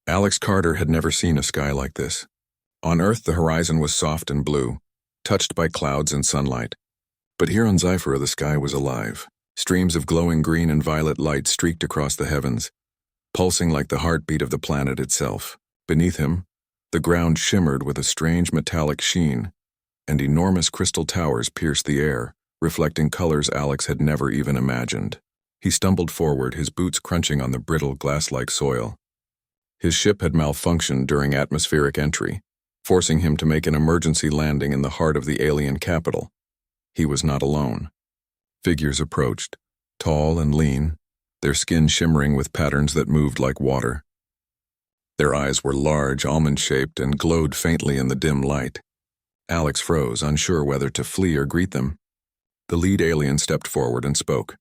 Alex Carter had never seen a sky like this. On Earth, the horizon was soft and blue, touched by clouds and sunlight. But here on Sci-Fi, the sky was alive. Streams of glowing green and violet light streaked across the heavens, pulsing like the heartbeat of the planet itself. Beneath him, the ground shimmered with a strange metallic sheen, and enormous crystal towers pierced the air, reflecting colors Alex had never even imagined. He stumbled forward, his boots crunching on the brittle, glass-like soil. His ship had malfunctioned during atmospheric entry, forcing him to make an emergency landing in the heart of the alien capital. He was not alone. Figures approached, tall and lean, their skin shimmering with patterns that moved like water. Their eyes were large, almond-shaped, and glowed faintly in the dim light. Alex froze, unsure whether to flee or greet them. The lead alien stepped forward and spoke.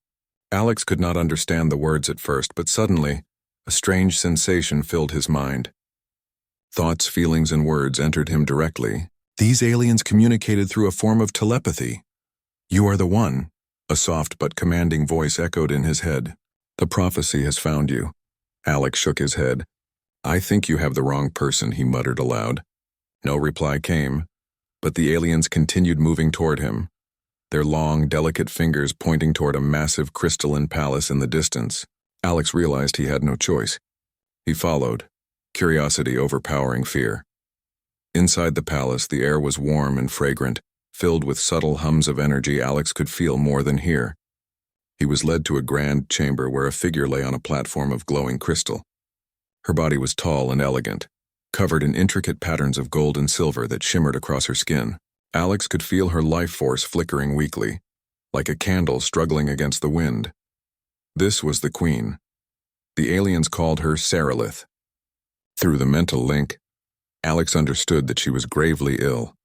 Alex could not understand the words at first, but suddenly, a strange sensation filled his mind. Thoughts, feelings, and words entered him directly. These aliens communicated through a form of telepathy. "You are the one," a soft but commanding voice echoed in his head. "The prophecy has found you." Alex shook his head. "I think you have the wrong person," he muttered aloud. No reply came, but the aliens continued moving toward him, their long, delicate fingers pointing toward a massive crystalline palace in the distance. Alex realized he had no choice. He followed, curiosity overpowering fear. Inside the palace, the air was warm and fragrant, filled with subtle hums of energy Alex could feel more than hear. He was led to a grand chamber where a figure lay on a platform of glowing crystal. Her body was tall and elegant, covered in intricate patterns of gold and silver that shimmered across her skin. Alex could feel her life force flickering weakly, like a candle struggling against the wind. This was the Queen. The aliens called her Sarilith. Through the mental link, Alex understood that she was gravely ill,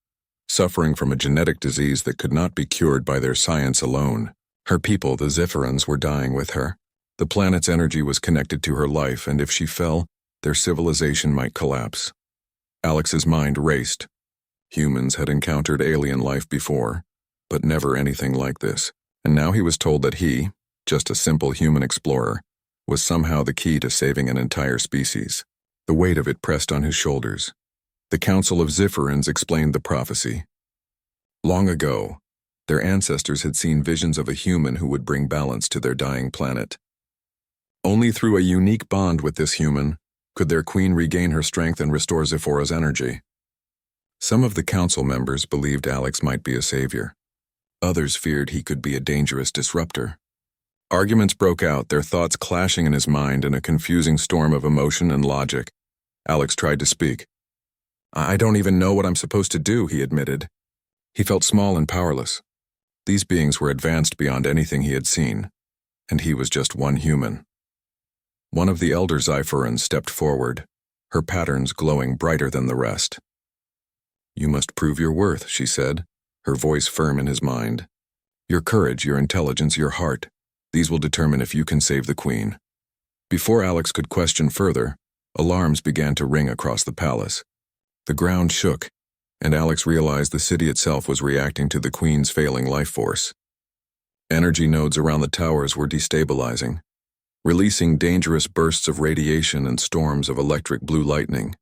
suffering from a genetic disease that could not be cured by their science alone. Her people, the Zifferans, were dying with her. The planet's energy was connected to her life, and if she fell, their civilization might collapse. Alex's mind raced. Humans had encountered alien life before, but never anything like this. And now he was told that he, just a simple human explorer, was somehow the key to saving an entire species. The weight of it pressed on his shoulders. The Council of Zifferans explained the prophecy. Long ago, their ancestors had seen visions of a human who would bring balance to their dying planet. Only through a unique bond with this human could their queen regain her strength and restore Ziphora's energy. Some of the council members believed Alex might be a savior. Others feared he could be a dangerous disruptor. Arguments broke out, their thoughts clashing in his mind in a confusing storm of emotion and logic. Alex tried to speak. "I don't even know what I'm supposed to do," he admitted. He felt small and powerless. These beings were advanced beyond anything he had seen, and he was just one human. One of the elder Zypherans stepped forward, her patterns glowing brighter than the rest. "You must prove your worth," she said, her voice firm in his mind. "Your courage, your intelligence, your heart, these will determine if you can save the Queen." Before Alex could question further, alarms began to ring across the palace. The ground shook, and Alex realized the city itself was reacting to the Queen's failing life force. Energy nodes around the towers were destabilizing, releasing dangerous bursts of radiation and storms of electric blue lightning.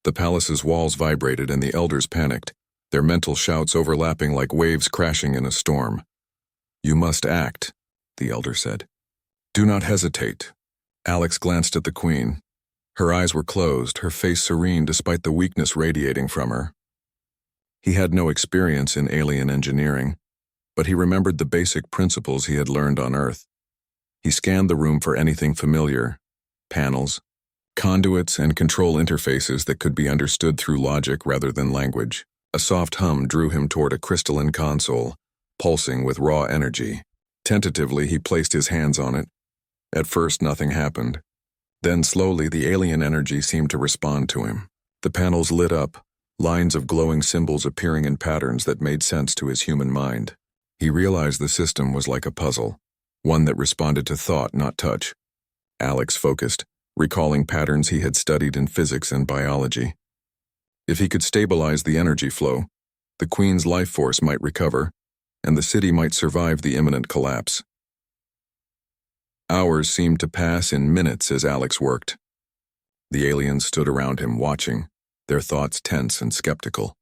The palace's walls vibrated and the elders panicked, their mental shouts overlapping like waves crashing in a storm. "You must act," the elder said. "Do not hesitate." Alex glanced at the Queen. Her eyes were closed, her face serene despite the weakness radiating from her. He had no experience in alien engineering, but he remembered the basic principles he had learned on Earth. He scanned the room for anything familiar: panels, conduits, and control interfaces that could be understood through logic rather than language. A soft hum drew him toward a crystalline console, pulsing with raw energy. Tentatively, he placed his hands on it. At first, nothing happened. Then slowly, the alien energy seemed to respond to him. The panels lit up, lines of glowing symbols appearing in patterns that made sense to his human mind. He realized the system was like a puzzle, one that responded to thought, not touch. Alex focused, recalling patterns he had studied in physics and biology. If he could stabilize the energy flow, the Queen's life force might recover, and the city might survive the imminent collapse. Hours seemed to pass in minutes as Alex worked. The aliens stood around him watching, their thoughts tense and skeptical.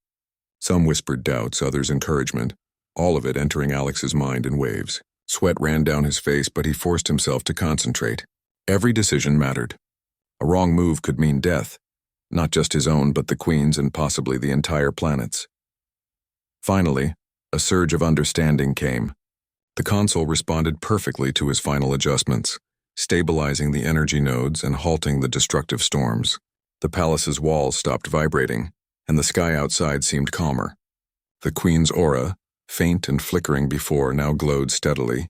Some whispered doubts, others encouragement, all of it entering Alex's mind in waves. Sweat ran down his face, but he forced himself to concentrate. Every decision mattered. A wrong move could mean death, not just his own but the Queen's and possibly the entire planet's. Finally, a surge of understanding came. The console responded perfectly to his final adjustments, stabilizing the energy nodes and halting the destructive storms. The palace's walls stopped vibrating, and the sky outside seemed calmer. The Queen's aura, faint and flickering before, now glowed steadily,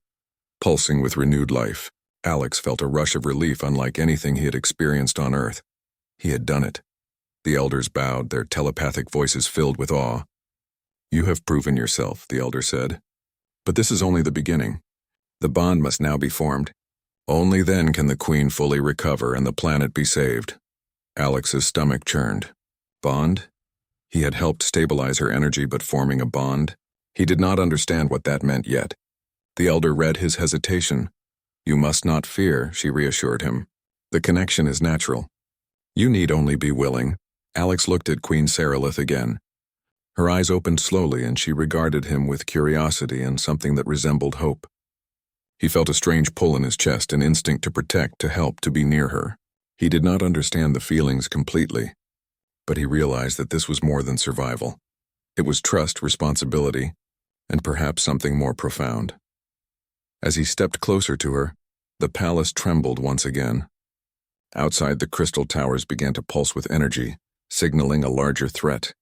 pulsing with renewed life. Alex felt a rush of relief unlike anything he had experienced on Earth. He had done it. The elders bowed, their telepathic voices filled with awe. "You have proven yourself," the elder said. "But this is only the beginning. The bond must now be formed. Only then can the Queen fully recover and the planet be saved." Alex's stomach churned. Bond? He had helped stabilize her energy, but forming a bond? He did not understand what that meant yet. The elder read his hesitation. "You must not fear," she reassured him. "The connection is natural. You need only be willing." Alex looked at Queen Sarilith again. Her eyes opened slowly, and she regarded him with curiosity and something that resembled hope. He felt a strange pull in his chest, an instinct to protect, to help, to be near her. He did not understand the feelings completely, but he realized that this was more than survival. It was trust, responsibility, and perhaps something more profound. As he stepped closer to her, the palace trembled once again. Outside, the crystal towers began to pulse with energy, signaling a larger threat.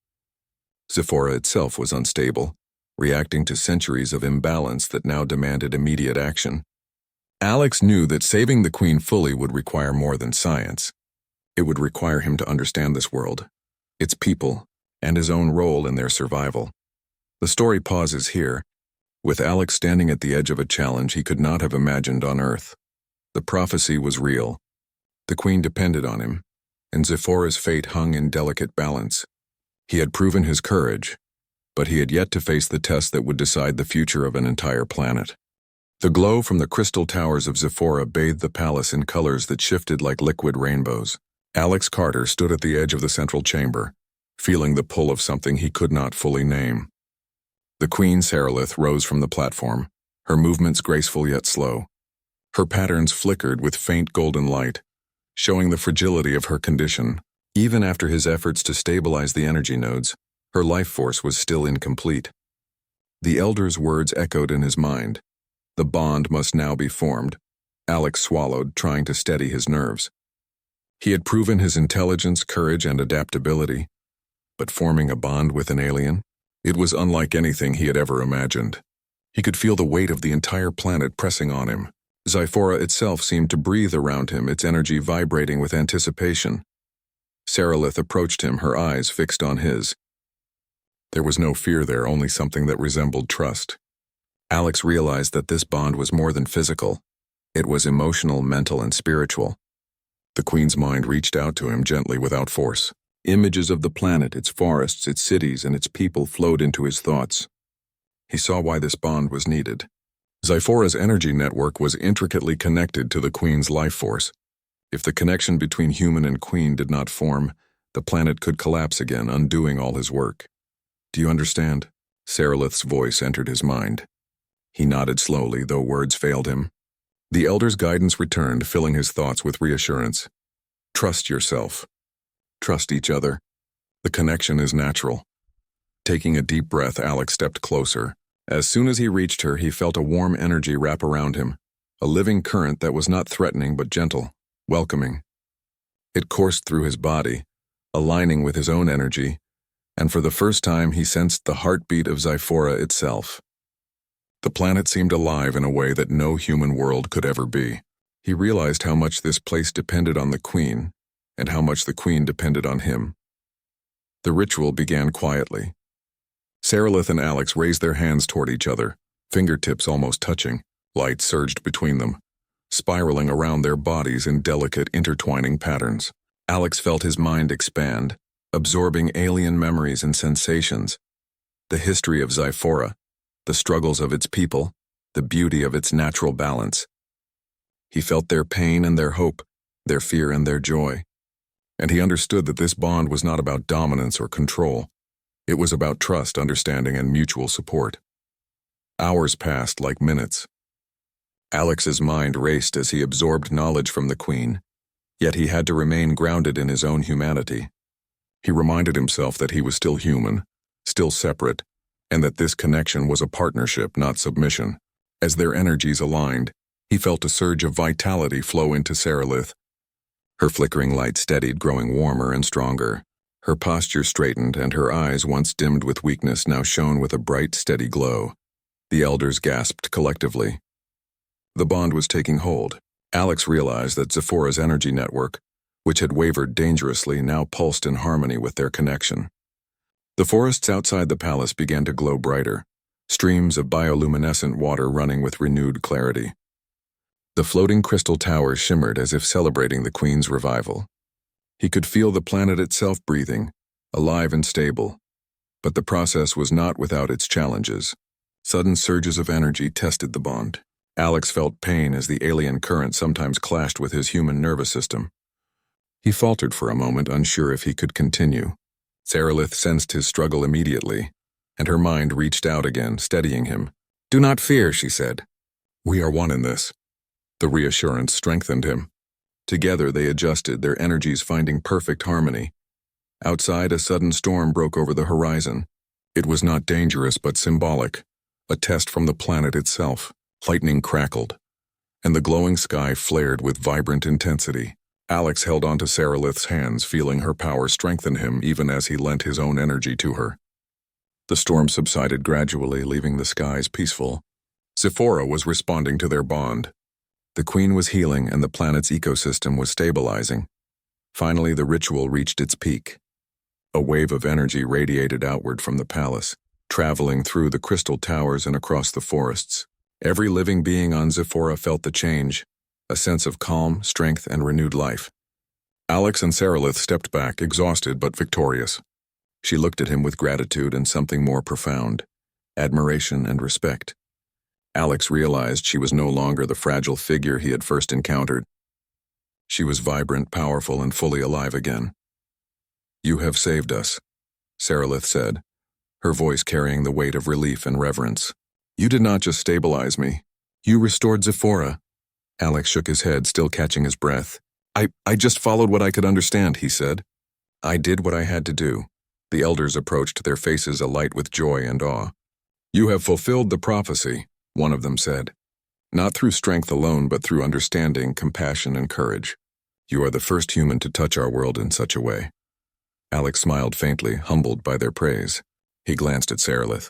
Zephora itself was unstable, reacting to centuries of imbalance that now demanded immediate action. Alex knew that saving the Queen fully would require more than science. It would require him to understand this world, its people, and his own role in their survival. The story pauses here, with Alex standing at the edge of a challenge he could not have imagined on Earth. The prophecy was real. The Queen depended on him, and Zephora's fate hung in delicate balance. He had proven his courage, but he had yet to face the test that would decide the future of an entire planet. The glow from the crystal towers of Zephora bathed the palace in colors that shifted like liquid rainbows. Alex Carter stood at the edge of the central chamber, feeling the pull of something he could not fully name. The Queen Sarilith rose from the platform, her movements graceful yet slow. Her patterns flickered with faint golden light, showing the fragility of her condition. Even after his efforts to stabilize the energy nodes, her life force was still incomplete. The elder's words echoed in his mind. The bond must now be formed. Alex swallowed, trying to steady his nerves. He had proven his intelligence, courage, and adaptability, but forming a bond with an alien? It was unlike anything he had ever imagined. He could feel the weight of the entire planet pressing on him. Zephora itself seemed to breathe around him, its energy vibrating with anticipation. Sarilith approached him, her eyes fixed on his. There was no fear there, only something that resembled trust. Alex realized that this bond was more than physical. It was emotional, mental, and spiritual. The Queen's mind reached out to him gently without force. Images of the planet, its forests, its cities, and its people flowed into his thoughts. He saw why this bond was needed. Zephora's energy network was intricately connected to the Queen's life force. If the connection between human and Queen did not form, the planet could collapse again, undoing all his work. "Do you understand?" Sarilith's voice entered his mind. He nodded slowly, though words failed him. The elder's guidance returned, filling his thoughts with reassurance. "Trust yourself. Trust each other. The connection is natural." Taking a deep breath, Alex stepped closer. As soon as he reached her, he felt a warm energy wrap around him, a living current that was not threatening but gentle, welcoming. It coursed through his body, aligning with his own energy, and for the first time he sensed the heartbeat of Zephora itself. The planet seemed alive in a way that no human world could ever be. He realized how much this place depended on the Queen, and how much the Queen depended on him. The ritual began quietly. Sarilith and Alex raised their hands toward each other, fingertips almost touching. Light surged between them, spiraling around their bodies in delicate, intertwining patterns. Alex felt his mind expand, absorbing alien memories and sensations. The history of Zephora, the struggles of its people, the beauty of its natural balance. He felt their pain and their hope, their fear and their joy. and he understood that this bond was not about dominance or control. It was about trust, understanding, and mutual support. Hours passed like minutes. Alex's mind raced as he absorbed knowledge from the Queen, yet he had to remain grounded in his own humanity. He reminded himself that he was still human, still separate, and that this connection was a partnership, not submission. As their energies aligned, he felt a surge of vitality flow into Sarilith. Her flickering light steadied, growing warmer and stronger. Her posture straightened, and her eyes, once dimmed with weakness, now shone with a bright, steady glow. The elders gasped collectively. The bond was taking hold. Alex realized that Zephora's energy network, which had wavered dangerously, now pulsed in harmony with their connection. The forests outside the palace began to glow brighter, streams of bioluminescent water running with renewed clarity. The floating crystal towers shimmered as if celebrating the Queen's revival. He could feel the planet itself breathing, alive and stable. But the process was not without its challenges. Sudden surges of energy tested the bond. Alex felt pain as the alien current sometimes clashed with his human nervous system. He faltered for a moment, unsure if he could continue. Sarilith sensed his struggle immediately, and her mind reached out again, steadying him. "Do not fear," she said. "We are one in this." The reassurance strengthened him. Together they adjusted, their energies finding perfect harmony. Outside, a sudden storm broke over the horizon. It was not dangerous but symbolic, a test from the planet itself. Lightning crackled, and the glowing sky flared with vibrant intensity. Alex held onto Sarilith's hands, feeling her power strengthen him even as he lent his own energy to her. The storm subsided gradually, leaving the skies peaceful. Zephora was responding to their bond. The Queen was healing, and the planet's ecosystem was stabilizing. Finally, the ritual reached its peak. A wave of energy radiated outward from the palace, traveling through the crystal towers and across the forests. Every living being on Zephora felt the change, a sense of calm, strength, and renewed life. Alex and Sarilith stepped back, exhausted but victorious. She looked at him with gratitude and something more profound, admiration and respect. Alex realized she was no longer the fragile figure he had first encountered. She was vibrant, powerful, and fully alive again. "You have saved us," Sarilith said, her voice carrying the weight of relief and reverence. "You did not just stabilize me. You restored Zephora." Alex shook his head, still catching his breath. I just followed what I could understand," he said. "I did what I had to do." The elders approached, their faces alight with joy and awe. "You have fulfilled the prophecy," one of them said. "Not through strength alone, but through understanding, compassion, and courage. You are the first human to touch our world in such a way." Alex smiled faintly, humbled by their praise. He glanced at Sarilith.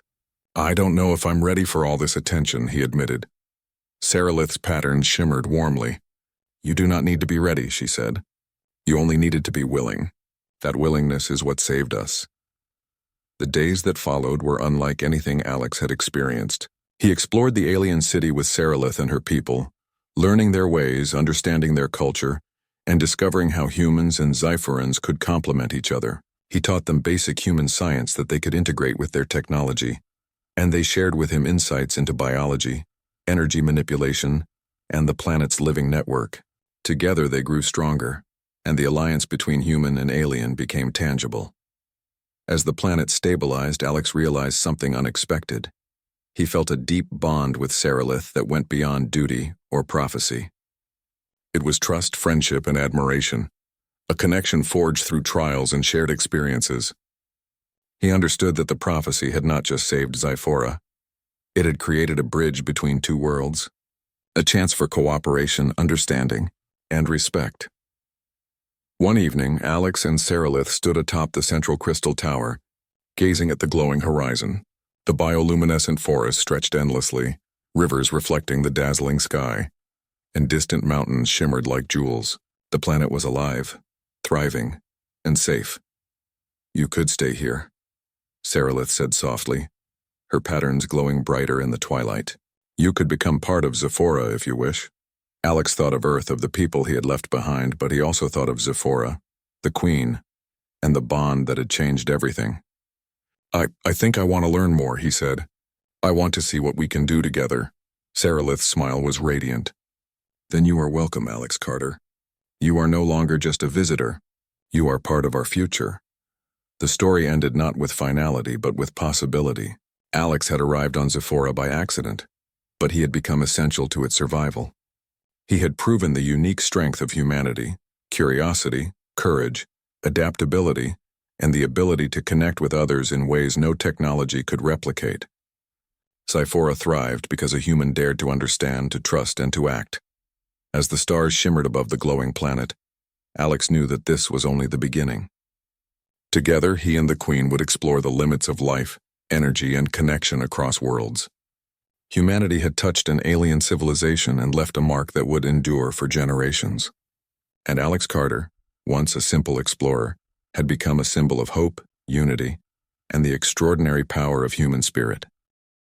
"I don't know if I'm ready for all this attention," he admitted. Sarilith's patterns shimmered warmly. "You do not need to be ready," she said. "You only needed to be willing. That willingness is what saved us." The days that followed were unlike anything Alex had experienced. He explored the alien city with Sarilith and her people, learning their ways, understanding their culture, and discovering how humans and Zyphorans could complement each other. He taught them basic human science that they could integrate with their technology, and they shared with him insights into biology, energy manipulation, and the planet's living network. Together they grew stronger, and the alliance between human and alien became tangible. As the planet stabilized, Alex realized something unexpected. He felt a deep bond with Sarilith that went beyond duty or prophecy. It was trust, friendship, and admiration, a connection forged through trials and shared experiences. He understood that the prophecy had not just saved Zyphora. It had created a bridge between two worlds, a chance for cooperation, understanding, and respect. One evening, Alex and Sarilith stood atop the central crystal tower, gazing at the glowing horizon. The bioluminescent forest stretched endlessly, rivers reflecting the dazzling sky, and distant mountains shimmered like jewels. The planet was alive, thriving, and safe. "You could stay here," Sarilith said softly, her patterns glowing brighter in the twilight. "You could become part of Zephora if you wish." Alex thought of Earth, of the people he had left behind, but he also thought of Zephora, the Queen, and the bond that had changed everything. I think I want to learn more," he said. "I want to see what we can do together." Sarilith's smile was radiant. "Then you are welcome, Alex Carter. You are no longer just a visitor. You are part of our future. The story ended not with finality, but with possibility. Alex had arrived on Zephora by accident, but he had become essential to its survival. He had proven the unique strength of humanity, curiosity, courage, adaptability, and the ability to connect with others in ways no technology could replicate. Sci-Fi thrived because a human dared to understand, to trust, and to act. As the stars shimmered above the glowing planet, Alex knew that this was only the beginning. Together, he and the Queen would explore the limits of life, energy, and connection across worlds. Humanity had touched an alien civilization and left a mark that would endure for generations. And Alex Carter, once a simple explorer, had become a symbol of hope, unity, and the extraordinary power of human spirit.